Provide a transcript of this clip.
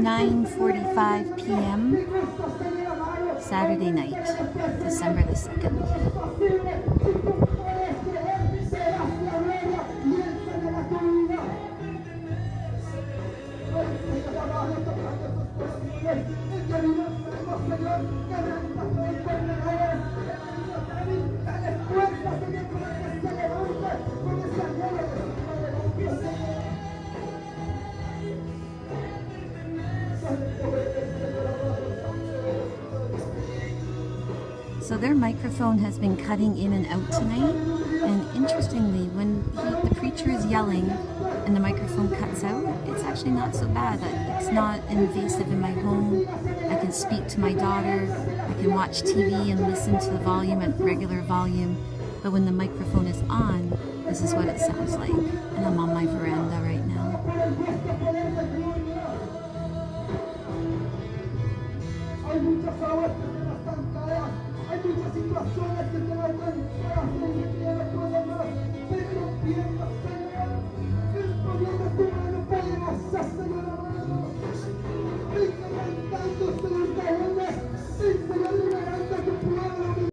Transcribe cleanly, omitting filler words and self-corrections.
9:45 p.m. Saturday night, December the 2nd. So their microphone has been cutting in and out tonight, and interestingly, when the preacher is yelling and the microphone cuts out, it's actually not so bad. It's not invasive in my home. I can speak to my daughter, I can watch TV and listen to the volume at regular volume, but when the microphone is on, this is what it sounds like, and I'm on my veranda right now. Hay muchas situaciones que